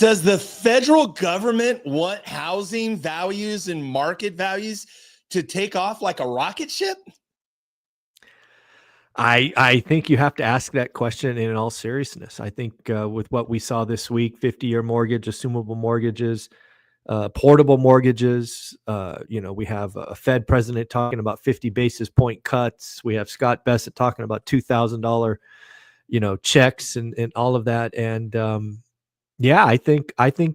Does the federal government want housing values and market values to take off like a rocket ship? I think you have to ask that question in all seriousness. I think with what we saw this week, 50-year mortgage, assumable mortgages, portable mortgages, we have a Fed president talking about 50 basis point cuts. We have Scott Bessent talking about $2,000, checks and all of that. And I think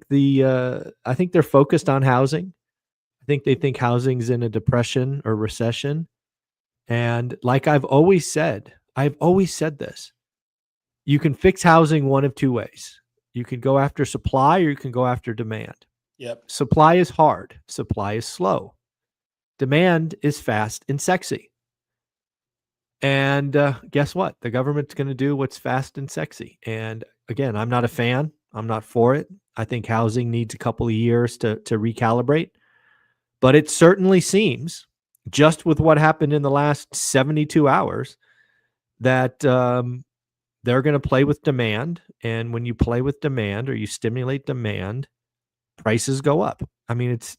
they're focused on housing. I think they think housing's in a depression or recession. And like I've always said this, you can fix housing one of two ways. You can go after supply or you can go after demand. Yep. Supply is hard. Supply is slow. Demand is fast and sexy. And guess what? The government's going to do what's fast and sexy. And again, I'm not a fan. I'm not for it. I think housing needs a couple of years to recalibrate. But it certainly seems, just with what happened in the last 72 hours, that they're going to play with demand. And when you play with demand or you stimulate demand, prices go up. I mean, it's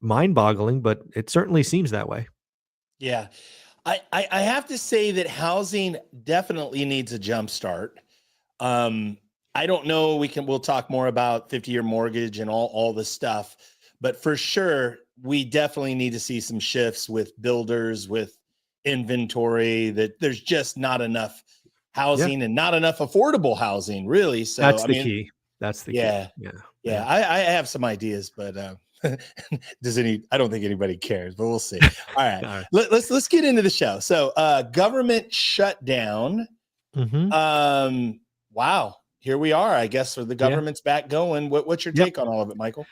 mind-boggling, but it certainly seems that way. Yeah. I have to say that housing definitely needs a jump start. I don't know. We'll talk more about 50-year mortgage and all this stuff, but for sure, we definitely need to see some shifts with builders, with inventory, that there's just not enough housing and not enough affordable housing, really. So that's the key. That's the key. Yeah. I have some ideas, but I don't think anybody cares, but we'll see. All right. All right. Let's get into the show. So government shutdown. Mm-hmm. Wow. Here we are, I guess, so the government's back going. What's your take on all of it, Michael?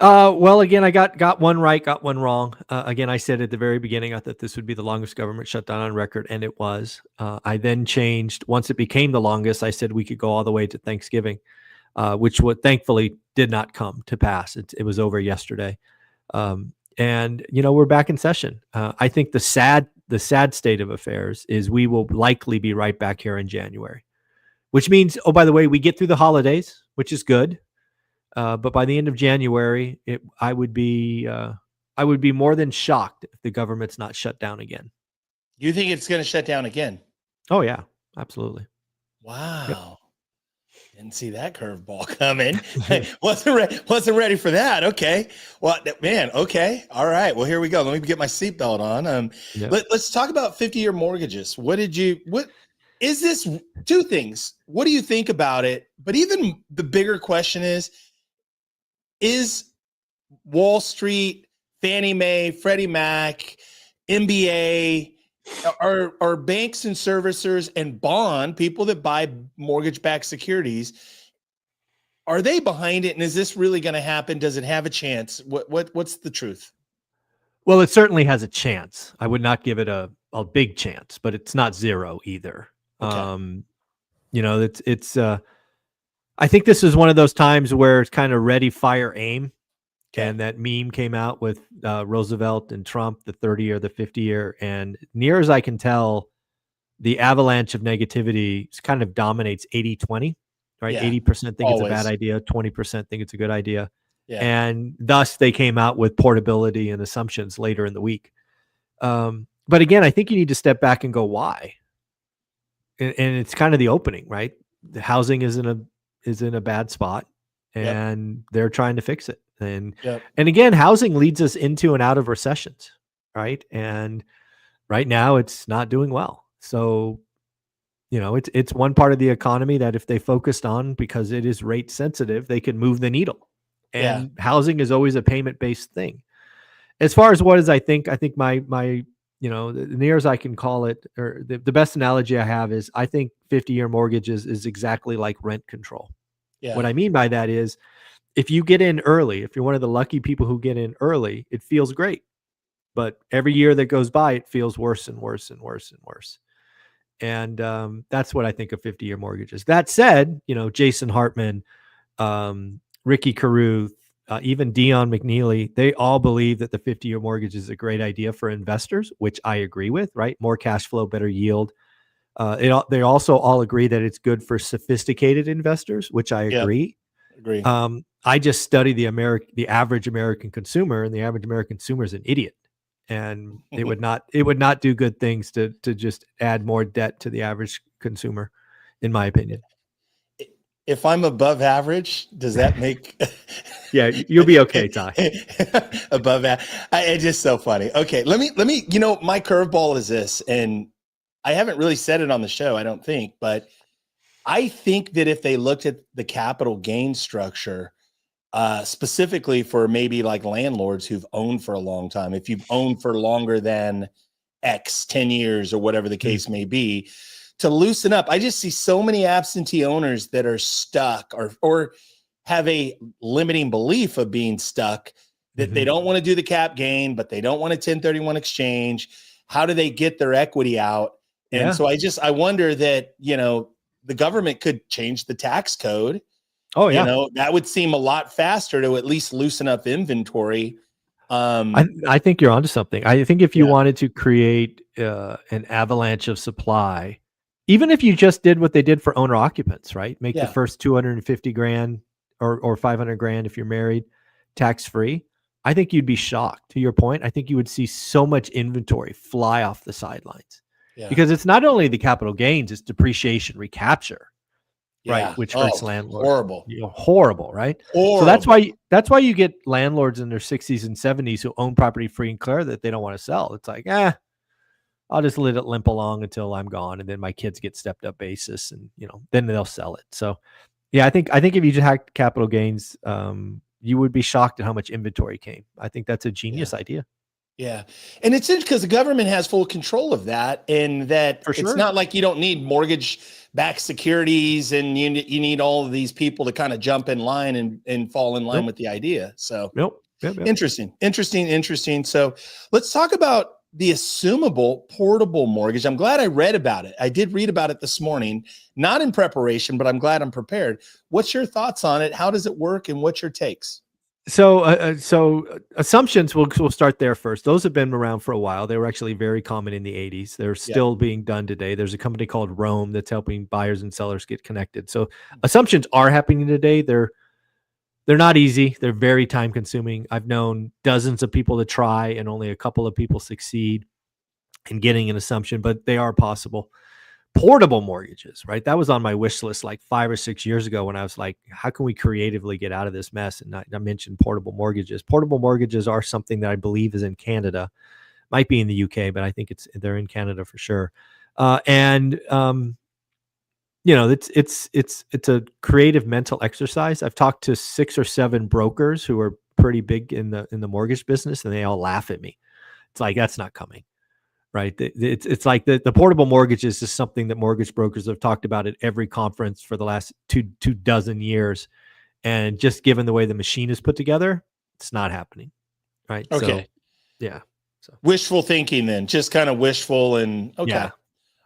Well, again, I got one right, got one wrong. Again, I said at the very beginning, I thought this would be the longest government shutdown on record, and it was. I then changed. Once it became the longest, I said we could go all the way to Thanksgiving, which thankfully did not come to pass. It was over yesterday. And we're back in session. I think the sad state of affairs is we will likely be right back here in January, which means, oh, by the way, we get through the holidays, which is good. But by the end of January, I would be more than shocked if the government's not shut down again. You think it's going to shut down again? Oh yeah, absolutely. Wow. Yep. Didn't see that curveball coming. wasn't ready for that. Okay. Well, man. Okay. All right. Well, here we go. Let me get my seatbelt on. Let's talk about 50-year mortgages. What is this? Two things. What do you think about it? But even the bigger question is Wall Street, Fannie Mae, Freddie Mac, MBA, are banks and servicers and bond people that buy mortgage-backed securities, are they behind it? And is this really going to happen? Does it have a chance? What's the truth? Well, it certainly has a chance. I would not give it a big chance, but it's not zero either. Okay. It's I think this is one of those times where it's kind of ready, fire, aim. Okay. And that meme came out with Roosevelt and Trump, the 30-year, the 50-year. And near as I can tell, the avalanche of negativity kind of dominates 80-20, right? Yeah. 80% think it's a bad idea. 20% think it's a good idea. Yeah. And thus they came out with portability and assumptions later in the week. But again, I think you need to step back and go, why? And it's kind of the opening, right? The housing is in a bad spot, and they're trying to fix it. And again, housing leads us into and out of recessions, right? And right now it's not doing well. So, it's one part of the economy that if they focused on, because it is rate sensitive, they can move the needle. And housing is always a payment-based thing. As far as what is, I think my the near as I can call it, or the best analogy I have is, I think 50-year mortgages is exactly like rent control. Yeah. What I mean by that is, if you get in early, if you're one of the lucky people who get in early, it feels great. But every year that goes by, it feels worse and worse and worse and worse. And that's what I think of 50-year mortgages. That said, Jason Hartman, Ricky Caruth, even Dion McNeely, they all believe that the 50-year mortgage is a great idea for investors, which I agree with, right? More cash flow, better yield. They also all agree that it's good for sophisticated investors, which I agree. Agree. I just study the average American consumer, and the average American consumer is an idiot, and it would not do good things to just add more debt to the average consumer, in my opinion. If I'm above average, does that make Yeah, you'll be okay, Ty. above average? It's just so funny. Okay, let me. My curveball is this, and I haven't really said it on the show, I don't think, but I think that if they looked at the capital gain structure, specifically for maybe like landlords who've owned for a long time, if you've owned for longer than X 10 years or whatever the case may be, to loosen up. I just see so many absentee owners that are stuck or have a limiting belief of being stuck, that they don't want to do the cap gain, but they don't want a 1031 exchange. How do they get their equity out? And so I wonder that, the government could change the tax code. Oh yeah. That would seem a lot faster to at least loosen up inventory. I think you're onto something. I think if you wanted to create an avalanche of supply, even if you just did what they did for owner occupants, right? Make the first 250 grand or 500 grand if you're married tax free. I think you'd be shocked. To your point, I think you would see so much inventory fly off the sidelines, because it's not only the capital gains, it's depreciation recapture, right? Which hurts landlords. Horrible. Horrible, right? Horrible. So that's why you get landlords in their 60s and 70s who own property free and clear that they don't want to sell. It's like, I'll just let it limp along until I'm gone, and then my kids get stepped up basis, and then they'll sell it. So yeah, I think if you just had capital gains, you would be shocked at how much inventory came. I think that's a genius idea. Yeah. And it's interesting because the government has full control of that, and that it's not like you don't need mortgage backed securities and you need all of these people to kind of jump in line and fall in line with the idea. So interesting. So let's talk about the assumable portable mortgage. I'm glad I read about it. I did read about it this morning, not in preparation, but I'm glad I'm prepared. What's your thoughts on it? How does it work? And what's your takes? So assumptions, we'll start there first. Those have been around for a while. They were actually very common in the 80s. They're still being done today. There's a company called Rome that's helping buyers and sellers get connected. So assumptions are happening today. They're not easy. They're very time consuming. I've known dozens of people to try, and only a couple of people succeed in getting an assumption, but they are possible. Portable mortgages, right? That was on my wish list like 5 or 6 years ago when I was like, how can we creatively get out of this mess? And I mentioned portable mortgages. Portable mortgages are something that I believe is in Canada, might be in the UK, but I think they're in Canada for sure. It's a creative mental exercise. I've talked to 6 or 7 brokers who are pretty big in the mortgage business, and they all laugh at me. It's like, that's not coming. Right. It's like the portable mortgages is something that mortgage brokers have talked about at every conference for the last two dozen years. And just given the way the machine is put together, it's not happening. Right. Okay. So wishful thinking then, just kind of wishful and okay. Yeah.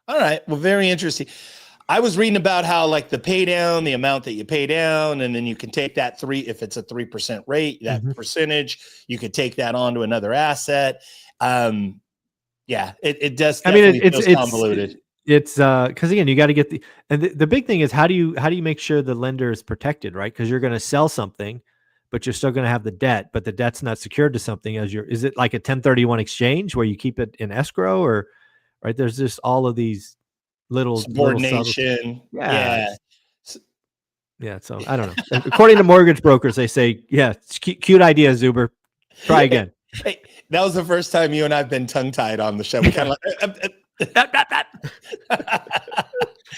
All right. Well, very interesting. I was reading about how like the pay down, the amount that you pay down, and then you can take that if it's a 3% rate, that percentage, you could take that on to another asset. Yeah, it does. It's convoluted. It's because again, you got to get the big thing is how do you make sure the lender is protected, right? Because you're going to sell something, but you're still going to have the debt, but the debt's not secured to something. Is it like a 1031 exchange where you keep it in escrow, or right? There's just all of these little subordination. Yeah. So I don't know. According to mortgage brokers, they say, it's cute idea, Zuber. Try again. Hey, that was the first time you and I've been tongue-tied on the show. We kind of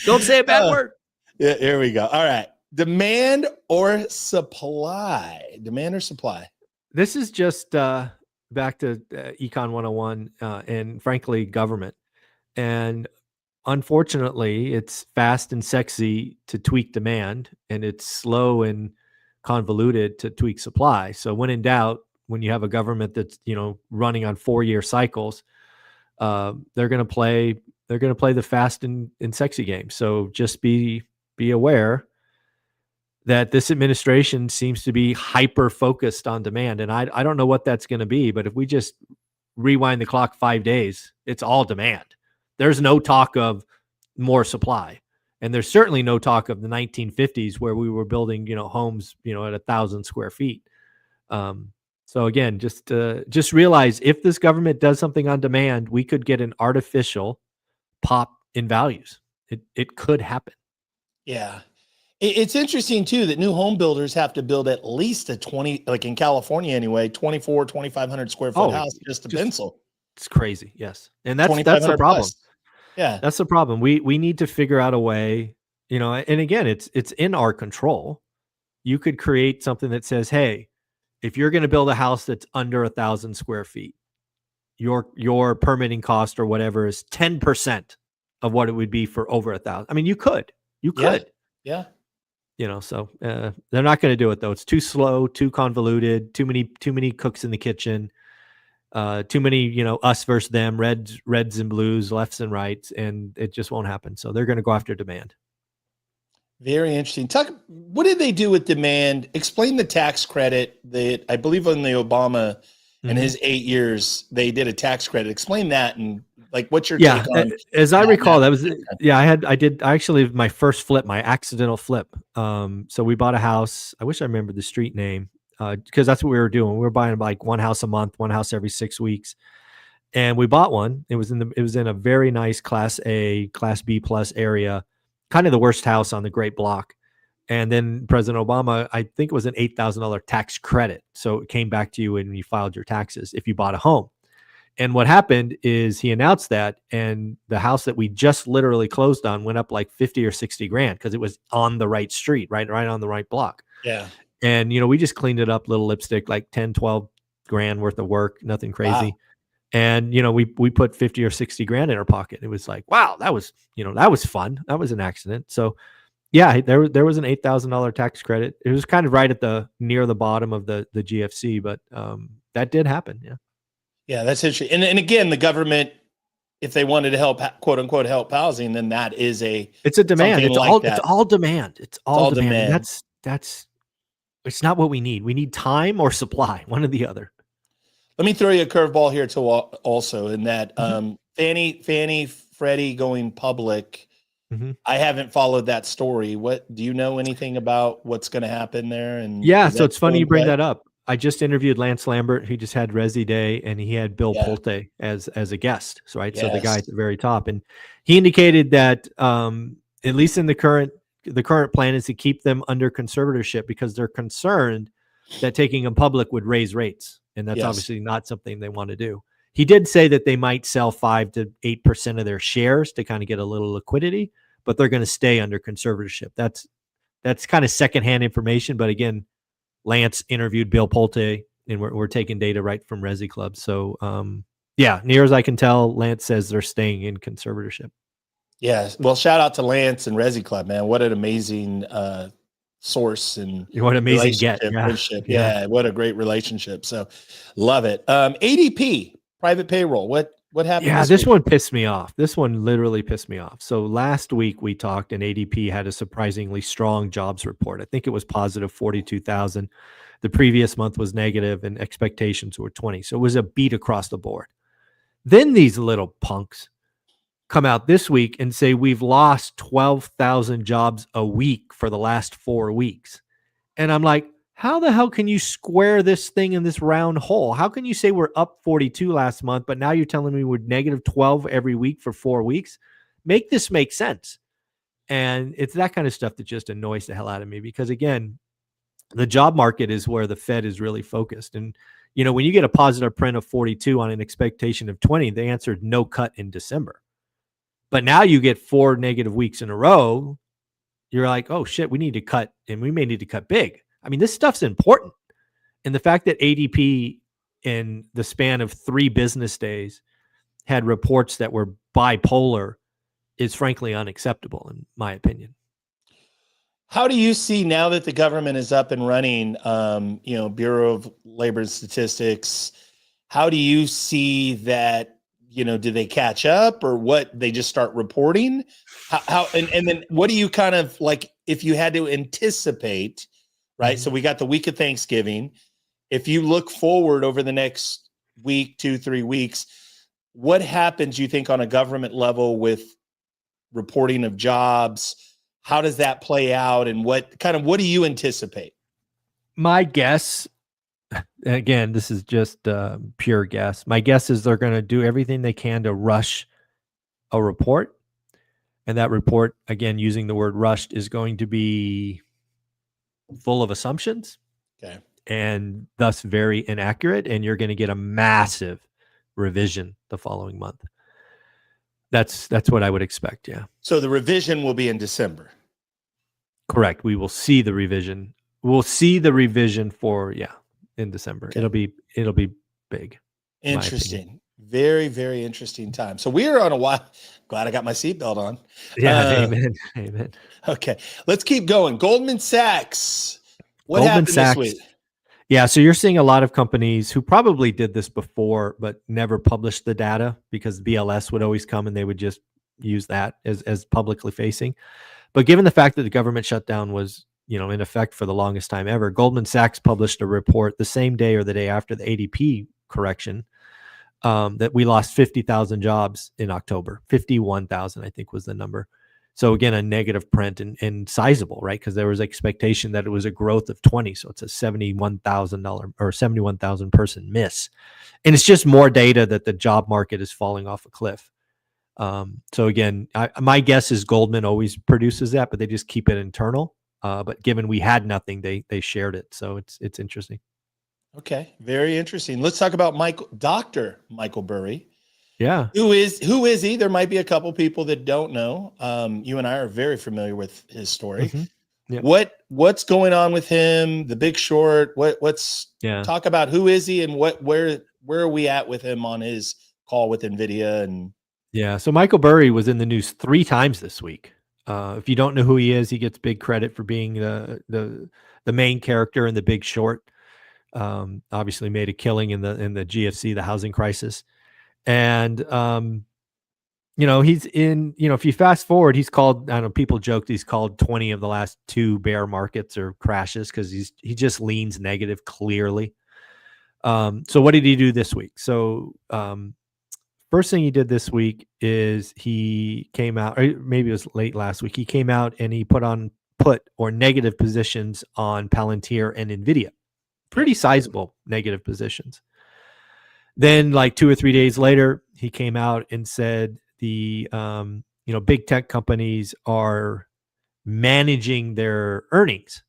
don't say a bad word. Yeah, here we go. All right. Demand or supply? Demand or supply? This is just back to Econ 101 and frankly, government. And unfortunately, it's fast and sexy to tweak demand, and it's slow and convoluted to tweak supply. So when in doubt, when you have a government that's running on 4-year cycles, they're going to play the fast and sexy game. So just be aware that this administration seems to be hyper focused on demand, and I don't know what that's going to be. But if we just rewind the clock 5 days, it's all demand. There's no talk of more supply, And there's certainly no talk of the 1950s where we were building, homes, at 1,000 square feet. So again, just realize if this government does something on demand, we could get an artificial pop in values. It could happen. Yeah. It's interesting too that new home builders have to build at least a 20, like in California anyway, 2,500 square foot Oh, house just to just pencil. it's crazy. Yes. And that's the 2,500 problem. plus. Yeah. That's the problem. We need to figure out a way, and again, it's in our control. You could create something that says, hey, if you're going to build a house that's under 1,000 square feet, your permitting cost or whatever is 10% of what it would be for over 1,000. I mean, you could. Yeah. So they're not going to do it though. It's too slow, too convoluted, too many cooks in the kitchen, too many, us versus them, reds and blues, lefts and rights, and it just won't happen. So they're going to go after demand. Very interesting. What did they do with demand? Explain the tax credit that I believe in the Obama in his 8 years, they did a tax credit. Explain that and like what's your take on as I recall, that was I actually my first flip, my accidental flip. So we bought a house. I wish I remembered the street name, because that's what we were doing. We were buying like one house a month, one house every 6 weeks. And we bought one. It was in a very nice class A, class B plus area, kind of the worst house on the Great Block. And then President Obama, I think it was an $8,000 tax credit. So it came back to you when you filed your taxes if you bought a home. And what happened is he announced that, and the house that we just literally closed on went up like 50 or 60 grand because it was on the right street, right on the right block. Yeah. And, we just cleaned it up, little lipstick, like 10, 12 grand worth of work, nothing crazy. Wow. And, we put 50 or 60 grand in our pocket. It was like, wow, that was fun. That was an accident. So yeah, there was an $8,000 tax credit. It was kind of right at near the bottom of the GFC, but that did happen. Yeah. Yeah, that's interesting. And again, the government, if they wanted to help, quote unquote, help housing, then it's a demand. It's all demand. It's all demand. And that's it's not what we need. We need time or supply, one or the other. Let me throw you a curveball here too, also in that Fannie, Freddie going public. I haven't followed that story. What do you know anything about what's going to happen there? And yeah, so it's funny you bring that up. I just interviewed Lance Lambert. He just had Resi Day, and he had Bill Pulte as a guest. So right, so the guy at the very top, and he indicated that at least in the current plan is to keep them under conservatorship because they're concerned that taking them public would raise rates, and that's obviously not something they want to do. He did say that they might sell 5 to 8% of their shares to kind of get a little liquidity, but they're going to stay under conservatorship. That's kind of secondhand information. But again, Lance interviewed Bill Pulte, and we're taking data right from Resi Club. So near as I can tell, Lance says they're staying in conservatorship. Yeah. Well, shout out to Lance and Resi Club, man. What an amazing source and what an amazing get. Yeah. What a great relationship. So love it. ADP, private payroll. What happened? Yeah, this one pissed me off. This one literally pissed me off. So last week we talked, and ADP had a surprisingly strong jobs report. I think it was positive 42,000. The previous month was negative, and expectations were 20. So it was a beat across the board. Then these little punks come out this week and say we've lost 12,000 jobs a week for the last 4 weeks. And I'm like, how the hell can you square this thing in this round hole? How can you say we're up 42 last month, but now you're telling me we're negative 12 every week for 4 weeks? Make this make sense. And it's that kind of stuff that just annoys the hell out of me because, again, the job market is where the Fed is really focused. And, when you get a positive print of 42 on an expectation of 20, they answered no cut in December. But now you get 4 negative weeks in a row. You're like, oh, shit, we need to cut, and we may need to cut big. I mean, this stuff's important. And the fact that ADP in the span of 3 business days had reports that were bipolar is frankly unacceptable, in my opinion. How do you see now that the government is up and running, Bureau of Labor Statistics, how do you see that, do they catch up or what? They just start reporting? And then what do you kind of like, if you had to anticipate, right? So we got the week of Thanksgiving. If you look forward over the next week, 2-3 weeks, what happens, you think, on a government level with reporting of jobs? how does that play out, and what do you anticipate? My guess, again, this is just pure guess. My guess is they're going to do everything they can to rush a report. And that report, again, using the word rushed, is going to be full of assumptions. Okay. And thus very inaccurate. And you're going to get a massive revision the following month. That's what I would expect. Yeah. So the revision will be in December. Correct. We will see the revision. We'll see the revision in December. Okay. It'll be big. Interesting. Very, very interesting time. So we are on a while. Glad I got my seatbelt on. Yeah. Amen. Amen. Okay. Let's keep going. Goldman Sachs. What happened this week? Yeah. So you're seeing a lot of companies who probably did this before, but never published the data because BLS would always come and they would just use that as publicly facing. But given the fact that the government shutdown was, in effect for the longest time ever, Goldman Sachs published a report the same day or the day after the ADP correction that we lost 50,000 jobs in October. 51,000, I think, was the number. So again, a negative print and sizable, right? Because there was expectation that it was a growth of 20. So it's a $71,000 or 71,000 person miss. And it's just more data that the job market is falling off a cliff. So again, my guess is Goldman always produces that, but they just keep it internal. But given we had nothing, they shared it. So it's interesting. Okay. Very interesting. Let's talk about Dr. Michael Burry. Yeah. Who is he? There might be a couple people that don't know. You and I are very familiar with his story. Mm-hmm. Yeah. What's going on with him? The Big Short. Talk about who is he and where are we at with him on his call with NVIDIA and. Yeah. So Michael Burry was in the news 3 times this week. If you don't know who he is, he gets big credit for being the main character in The Big Short. Obviously made a killing in the GFC, the housing crisis. And, he's in, if you fast forward, he's called, I don't know, people joked he's called 20 of the last 2 bear markets or crashes because he just leans negative clearly. So what did he do this week? So, first thing he did this week is he came out, or maybe it was late last week. He came out and he put negative positions on Palantir and NVIDIA, pretty sizable negative positions. Then like 2 or 3 days later, he came out and said the, big tech companies are managing their earnings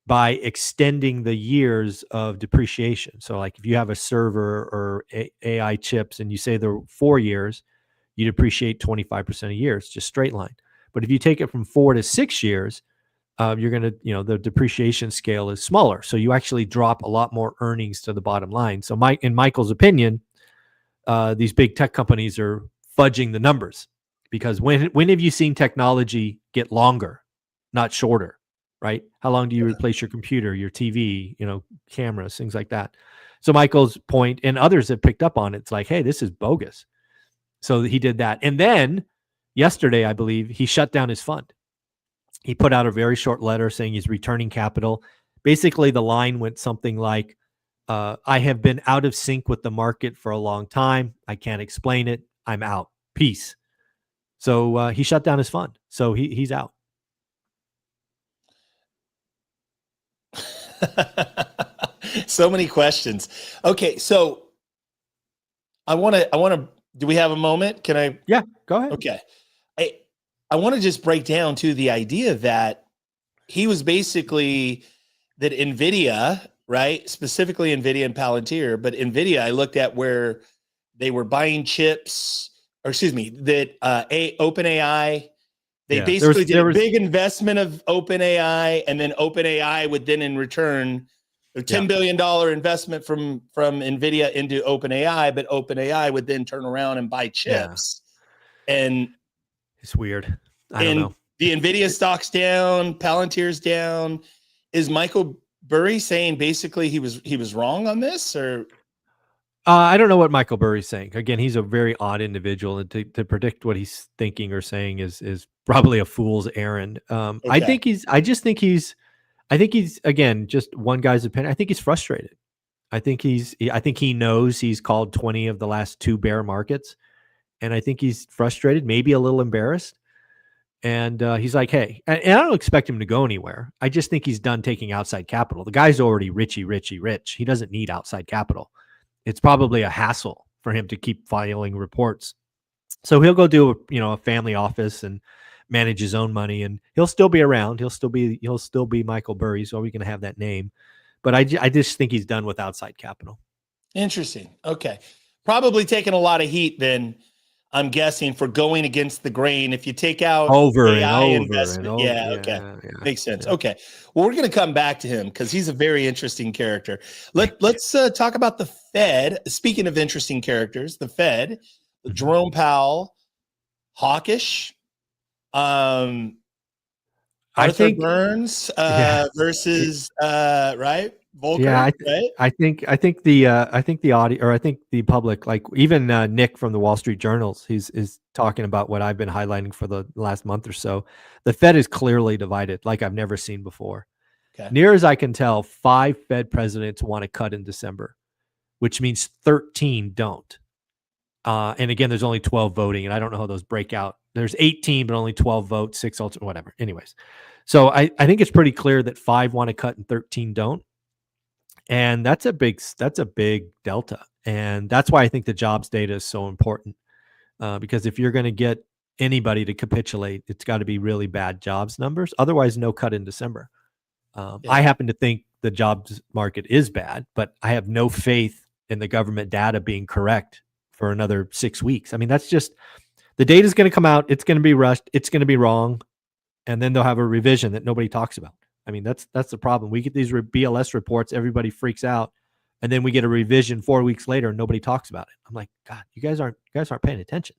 by extending the years of depreciation. So like if you have a server or AI chips and you say they're 4 years, you depreciate 25% a year. It's just straight line. But if you take it from 4 to 6 years, you're going to, the depreciation scale is smaller. So you actually drop a lot more earnings to the bottom line. So in Michael's opinion, these big tech companies are fudging the numbers because when have you seen technology get longer, not shorter? Right? How long do you replace your computer, your TV, cameras, things like that? So Michael's point, and others have picked up on it, it's like, hey, this is bogus. So he did that. And then yesterday, I believe, he shut down his fund. He put out a very short letter saying he's returning capital. Basically, the line went something like, I have been out of sync with the market for a long time. I can't explain it. I'm out. Peace. So he shut down his fund. So he's out. So many questions. Okay, so I want to. Do we have a moment? Can I? Yeah, go ahead. Okay, I want to just break down to the idea that he was basically that NVIDIA, right? Specifically NVIDIA and Palantir, but NVIDIA, I looked at where they were buying chips, or excuse me, that OpenAI. They basically did a big investment of OpenAI, and then OpenAI would then in return a $10 billion investment from NVIDIA into OpenAI, but OpenAI would then turn around and buy chips. Yeah. And it's weird. I don't know. The NVIDIA stock's down, Palantir's down. Is Michael Burry saying basically he was wrong on this, or? I don't know what Michael Burry's saying. Again, he's a very odd individual, and to predict what he's thinking or saying is probably a fool's errand. Okay. I think he's again, just one guy's opinion. I think he's frustrated. I think he knows he's called 20 of the last 2 bear markets, and I think he's frustrated, maybe a little embarrassed. And he's like, hey, and I don't expect him to go anywhere. I just think he's done taking outside capital. The guy's already rich. He doesn't need outside capital. It's probably a hassle for him to keep filing reports. So he'll go do a family office and manage his own money, and he'll still be around. He'll still be Michael Burry. So we can have that name, but I just think he's done with outside capital. Interesting. Okay. Probably taking a lot of heat then, I'm guessing, for going against the grain. If you take out Over AI and over investment. and over. Yeah. Okay. Makes sense. Okay. Well, we're going to come back to him because he's a very interesting character. Let's talk about the Fed. Speaking of interesting characters, the Fed, Jerome Powell, hawkish. Arthur Burns versus right. Volcker, yeah, right? I think the audience, or I think the public, like even Nick from the Wall Street Journals, is talking about what I've been highlighting for the last month or so. The Fed is clearly divided, like I've never seen before. Okay. Near as I can tell, 5 Fed presidents want to cut in December, which means 13 don't. And again, there's only 12 voting, and I don't know how those break out. There's 18, but only 12 votes, 6 ultimate, whatever. Anyways, so I think it's pretty clear that 5 want to cut and 13 don't. And that's a big delta. And that's why I think the jobs data is so important. Because if you're going to get anybody to capitulate, it's got to be really bad jobs numbers. Otherwise, no cut in December. I happen to think the jobs market is bad, but I have no faith in the government data being correct for another 6 weeks. I mean, that's just, the data is going to come out. It's going to be rushed. It's going to be wrong. And then they'll have a revision that nobody talks about. I mean, that's the problem. We get these BLS reports, everybody freaks out, and then we get a revision 4 weeks later and nobody talks about it. I'm like, God, you guys aren't paying attention.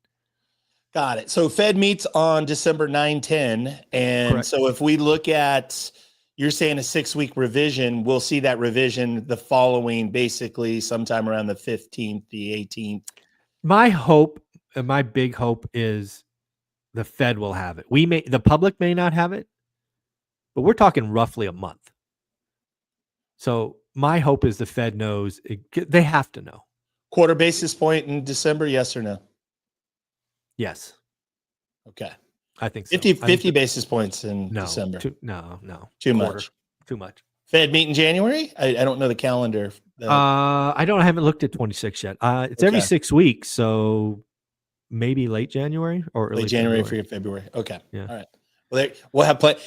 Got it. So Fed meets on December 9-10. And correct. So if we look at, you're saying a 6-week revision, we'll see that revision the following, basically sometime around the 15th, the 18th. My hope, and my big hope, is the Fed will have it. The public may not have it, but we're talking roughly a month. So my hope is the Fed knows. They have to know. Quarter basis point in December, yes or no? Yes. Okay. I think so. 50 basis points in December. No. Too much. Too much. Fed meet in January? I don't know the calendar. I haven't looked at 26 yet. It's every 6 weeks, so maybe late January or early late January for your February. Okay. Yeah. All right. Well, we'll have plenty.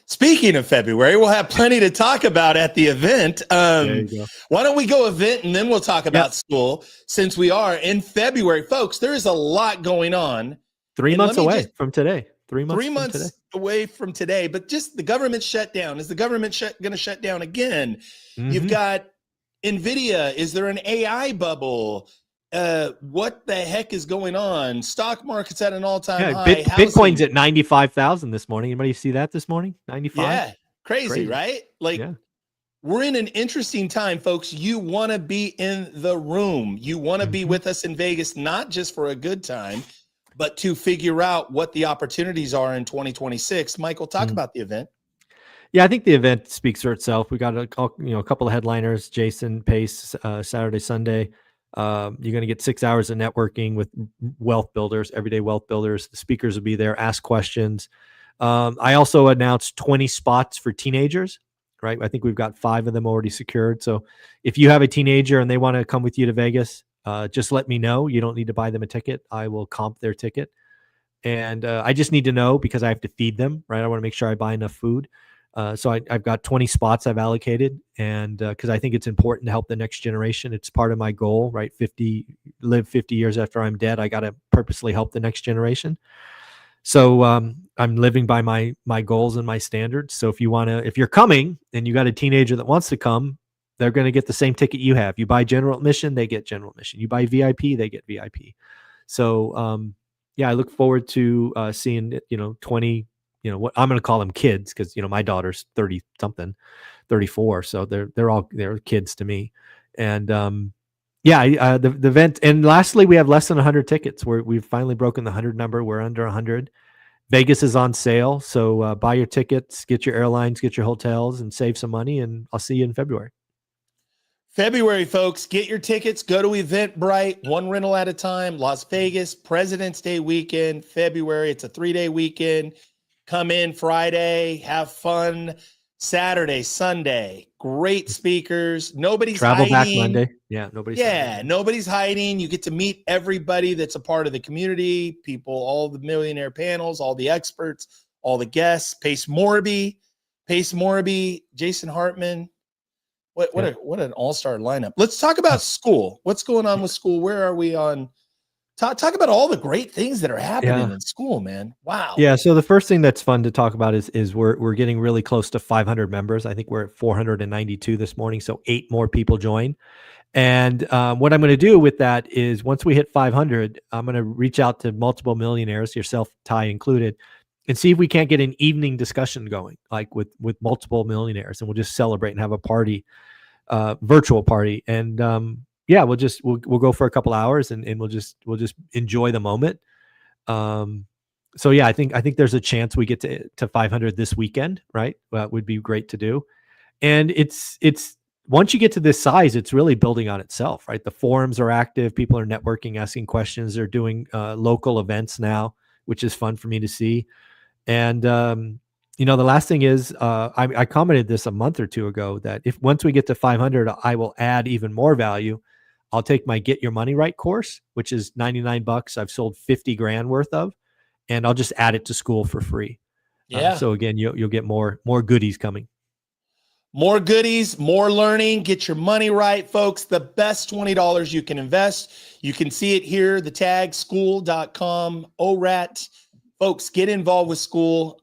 Speaking of February, we'll have plenty to talk about at the event. Why don't we go event and then we'll talk about school, since we are in February. Folks, there is a lot going on. 3 months away from today. 3 months. 3 months away from today, but just the government shutdown. Is the government going to shut down again? Mm-hmm. You've got NVIDIA. Is there an AI bubble? What the heck is going on? Stock market's at an all-time high. Bitcoin's at 95,000 this morning. Anybody see that this morning? 95. Yeah, crazy, right? Like, we're in an interesting time, folks. You want to be in the room. You want to be with us in Vegas, not just for a good time, but to figure out what the opportunities are in 2026. Michael, talk about the event. Yeah, I think the event speaks for itself. We got a couple of headliners: Jason Pace, Saturday, Sunday. You're going to get 6 hours of networking with wealth builders, everyday wealth builders. The speakers will be there, ask questions. I also announced 20 spots for teenagers, right? I think we've got 5 of them already secured. So if you have a teenager and they want to come with you to Vegas, just let me know. You don't need to buy them a ticket. I will comp their ticket. And I just need to know, because I have to feed them, right? I want to make sure I buy enough food. So I've got 20 spots I've allocated, and because I think it's important to help the next generation. It's part of my goal, right? Live 50 years after I'm dead. I got to purposely help the next generation. So I'm living by my goals and my standards. So if you're coming and you got a teenager that wants to come, they're going to get the same ticket you have. You buy general admission, they get general admission. You buy VIP, they get VIP. So I look forward to seeing 20. What I'm going to call them kids, because my daughter's 30 something, 34, so they're kids to me. And the event. And lastly, we have less than 100 tickets. We've finally broken the 100 number. We're under 100. Vegas is on sale, so buy your tickets, get your airlines, get your hotels, and save some money. And I'll see you in February. February, folks, get your tickets. Go to Eventbrite, one rental at a time. Las Vegas, President's Day weekend, February. It's a 3-day weekend. Come in Friday, have fun. Saturday, Sunday, great speakers. Nobody's Travel back hiding. Monday. Yeah, nobody's hiding. Nobody's hiding. You get to meet everybody that's a part of the community, people, all the millionaire panels, all the experts, all the guests, Pace Morby, Jason Hartman. What an all-star lineup. Let's talk about school. What's going on with school? Where are we on? Talk about all the great things that are happening in school, man. Wow. Yeah. So the first thing that's fun to talk about is we're getting really close to 500 members. I think we're at 492 this morning. So 8 more people join. And what I'm going to do with that is once we hit 500, I'm going to reach out to multiple millionaires, yourself, Ty included, and see if we can't get an evening discussion going, like with multiple millionaires, and we'll just celebrate and have a party, virtual party. And yeah, we'll go for a couple hours and we'll just enjoy the moment. So yeah, I think there's a chance we get to 500 this weekend, right? Well, it would be great to do. And it's once you get to this size, it's really building on itself, right? The forums are active. People are networking, asking questions. They're doing local events now, which is fun for me to see. And, the last thing is I commented this a month or two ago that if once we get to 500, I will add even more value. I'll take my Get Your Money Right course, which is $99. I've sold 50 grand worth of, and I'll just add it to school for free. Yeah. So again, you'll get more goodies coming. More goodies, more learning. Get your money right, folks. The best $20 you can invest. You can see it here, the tag, school.com, ORAT. Folks, get involved with school.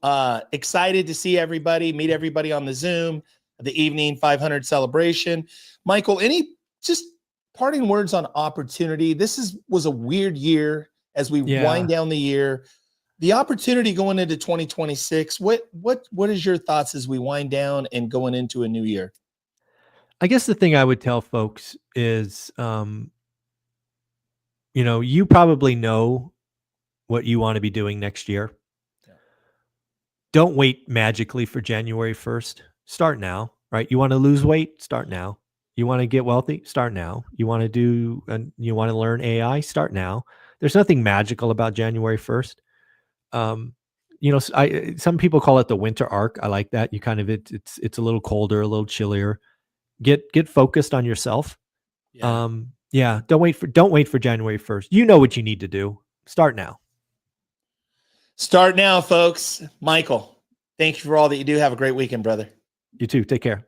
Excited to see everybody, meet everybody on the Zoom, the evening 500 celebration. Michael, any just parting words on opportunity? This was a weird year as we wind down the year. The opportunity going into 2026, what is your thoughts as we wind down and going into a new year? I guess the thing I would tell folks is, you probably know what you want to be doing next year. Yeah. Don't wait magically for January 1st. Start now, right? You want to lose weight? Start now. You want to get wealthy? Start now. You want to learn AI? Start now. There's nothing magical about January 1st. Some people call it the winter arc. I like that. You kind of it's a little colder, a little chillier. Get focused on yourself. Yeah. Don't wait for January 1st. You know what you need to do. Start now. Start now, folks. Michael, thank you for all that you do. Have a great weekend, brother. You too. Take care.